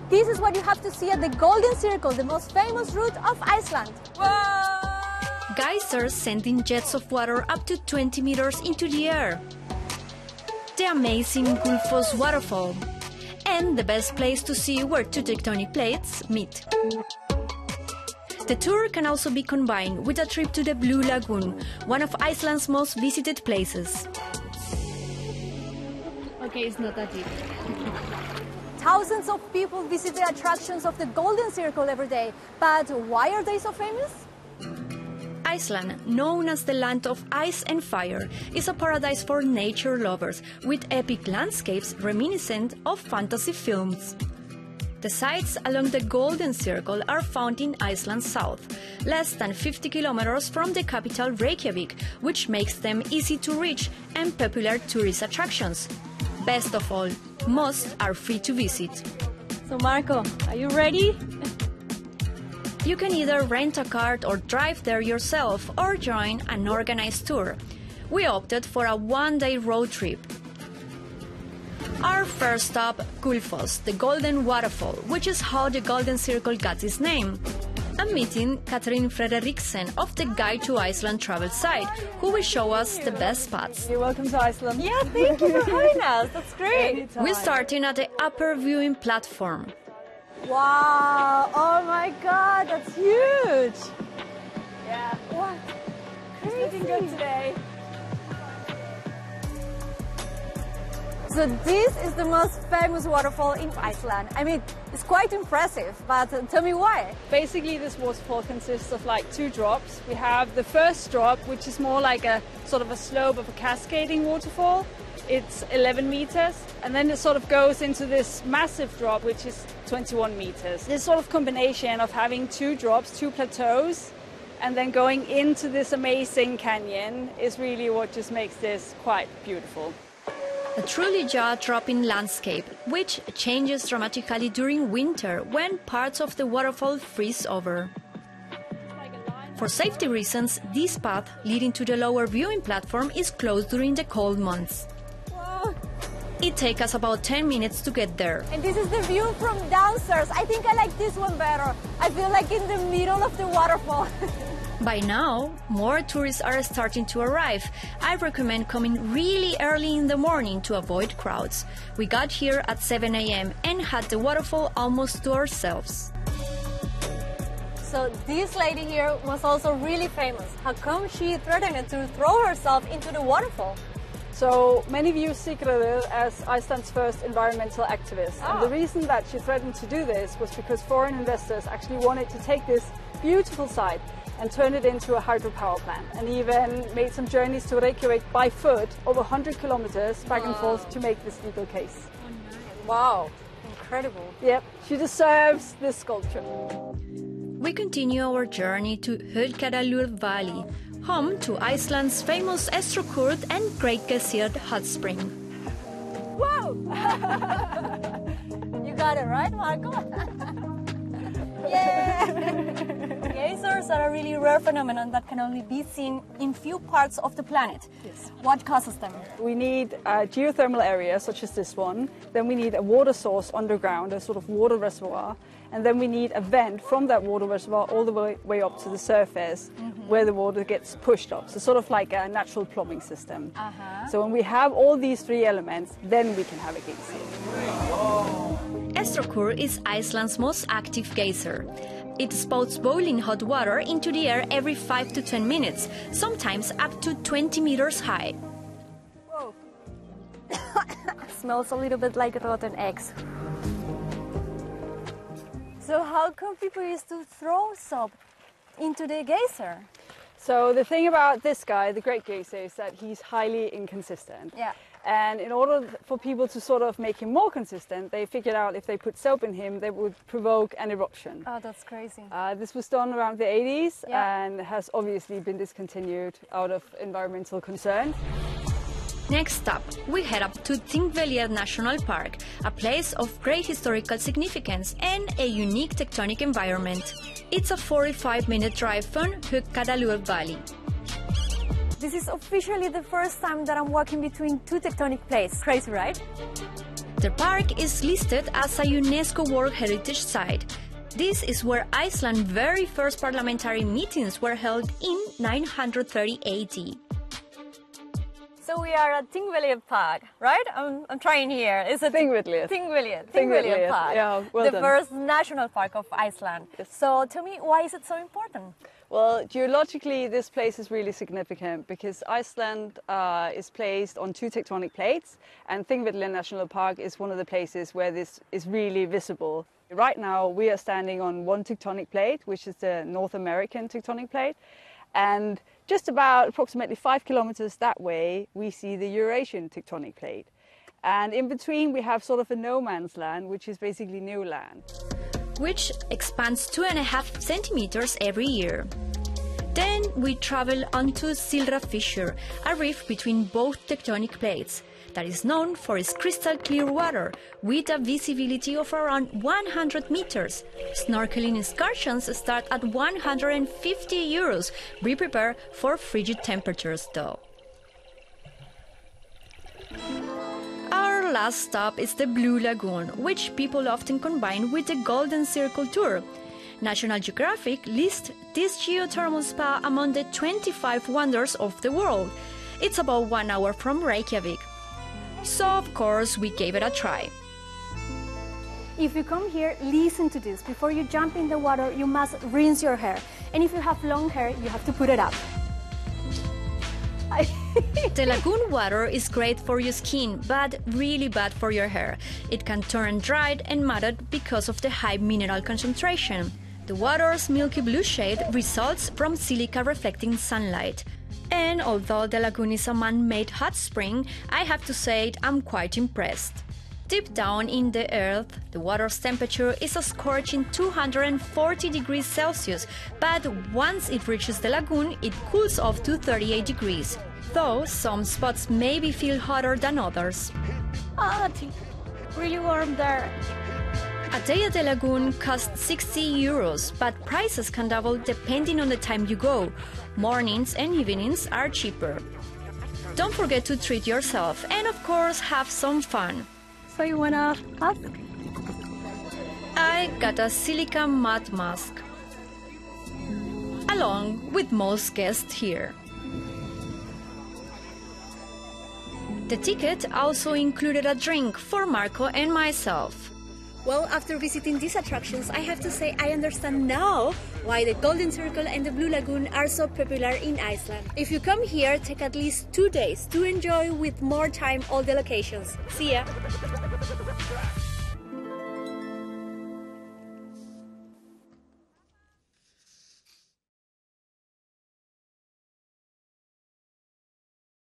this is what you have to see at the Golden Circle, the most famous route of Iceland. Whoa! Geysers sending jets of water up to 20 meters into the air. The amazing Gullfoss waterfall. And the best place to see where two tectonic plates meet. The tour can also be combined with a trip to the Blue Lagoon, one of Iceland's most visited places. Okay, it's not that deep. Thousands of people visit the attractions of the Golden Circle every day. But why are they so famous? Iceland, known as the land of ice and fire, is a paradise for nature lovers, with epic landscapes reminiscent of fantasy films. The sites along the Golden Circle are found in Iceland's south, less than 50 kilometers from the capital Reykjavik, which makes them easy to reach and popular tourist attractions. Best of all, most are free to visit. So Marco, are you ready? You can either rent a car or drive there yourself or join an organized tour. We opted for a one-day road trip. Our first stop, Gullfoss, the Golden Waterfall, which is how the Golden Circle got its name. I'm meeting Katrin Frederiksen of the Guide to Iceland travel site, who will show us the best spots. You're welcome to Iceland. Yeah, thank you for having us. That's great. Anytime. We're starting at the upper viewing platform. Wow! Oh my God, that's huge! Yeah. What? It's looking good today. So this is the most famous waterfall in Iceland. I mean, it's quite impressive, but tell me why. Basically, this waterfall consists of like two drops. We have the first drop, which is more like a sort of a slope of a cascading waterfall. It's 11 meters, and then it sort of goes into this massive drop, which is 21 meters. This sort of combination of having two drops, two plateaus, and then going into this amazing canyon is really what just makes this quite beautiful. A truly jaw-dropping landscape, which changes dramatically during winter when parts of the waterfall freeze over. For safety reasons, this path leading to the lower viewing platform is closed during the cold months. It takes us about 10 minutes to get there. And this is the view from downstairs. I think I like this one better. I feel like in the middle of the waterfall. By now, more tourists are starting to arrive. I recommend coming really early in the morning to avoid crowds. We got here at 7 a.m. and had the waterfall almost to ourselves. So this lady here was also really famous. How come she threatened to throw herself into the waterfall? So many view Sigríður as Iceland's first environmental activist. And the reason that she threatened to do this was because foreign investors actually wanted to take this beautiful site and turn it into a hydropower plant, and even made some journeys to Reykjavik by foot, over 100 kilometers back and forth to make this legal case. Wow, incredible. Yep, she deserves this sculpture. We continue our journey to Hölkadalur Valley, home to Iceland's famous Estrokurt and Great Geyser hot spring. Wow! You got it right, Marco? Yeah! Geysers are a really rare phenomenon that can only be seen in few parts of the planet. Yes. What causes them? We need a geothermal area, such as this one. Then we need a water source underground, a sort of water reservoir. And then we need a vent from that water reservoir all the way up to the surface, where the water gets pushed up. So sort of like a natural plumbing system. So when we have all these three elements, then we can have a geyser. Estrokurt is Iceland's most active geyser. It spouts boiling hot water into the air every 5 to 10 minutes, sometimes up to 20 meters high. Whoa! Smells a little bit like rotten eggs. So how come people used to throw soap into the geyser? So the thing about this guy, the Great Geyser, is that he's highly inconsistent. Yeah. And in order for people to sort of make him more consistent, they figured out if they put soap in him, they would provoke an eruption. Oh, that's crazy. This was done around the 80s Yeah. and has obviously been discontinued out of environmental concern. Next up, we head up to Thingvellir National Park, a place of great historical significance and a unique tectonic environment. It's a 45-minute drive from Hölkadalur Valley. This is officially the first time that I'm walking between two tectonic plates. Crazy, right? The park is listed as a UNESCO World Heritage Site. This is where Iceland's very first parliamentary meetings were held in 930 AD. So we are at Thingvellir Park, right? I'm trying here. Is it Thingvellir. Thingvellir Park. Yeah, well the done. first national park of Iceland. Yes. So tell me, why is it so important? Well, geologically, this place is really significant because Iceland is placed on two tectonic plates, and Thingvellir National Park is one of the places where this is really visible. Right now, we are standing on one tectonic plate, which is the North American tectonic plate, and just about approximately 5 kilometers that way, we see the Eurasian tectonic plate. And in between, we have sort of a no man's land, which is basically new land, which expands 2.5 centimeters every year. Then we travel onto Silra Fissure, a rift between both tectonic plates that is known for its crystal clear water with a visibility of around 100 meters. Snorkeling excursions start at 150 euros. Be prepared for frigid temperatures though. Our last stop is the Blue Lagoon, which people often combine with the Golden Circle tour. National Geographic lists this geothermal spa among the 25 wonders of the world. It's about 1 hour from Reykjavik. So of course we gave it a try. If you come here, listen to this. Before you jump in the water, you must rinse your hair. And if you have long hair, you have to put it up. The lagoon water is great for your skin, but really bad for your hair. It can turn dried and matted because of the high mineral concentration. The water's milky blue shade results from silica reflecting sunlight. And although the lagoon is a man-made hot spring, I have to say I'm quite impressed. Deep down in the earth, the water's temperature is a scorching 240 degrees Celsius, but once it reaches the lagoon, it cools off to 38 degrees, though some spots maybe feel hotter than others. Really warm there. A day at the lagoon costs 60 euros, but prices can double depending on the time you go. Mornings and evenings are cheaper. Don't forget to treat yourself and, of course, have some fun. So you wanna hug? I got a silica mud mask, along with most guests here. The ticket also included a drink for Marco and myself. Well, after visiting these attractions, I have to say I understand now why the Golden Circle and the Blue Lagoon are so popular in Iceland. If you come here, take at least 2 days to enjoy with more time all the locations. See ya!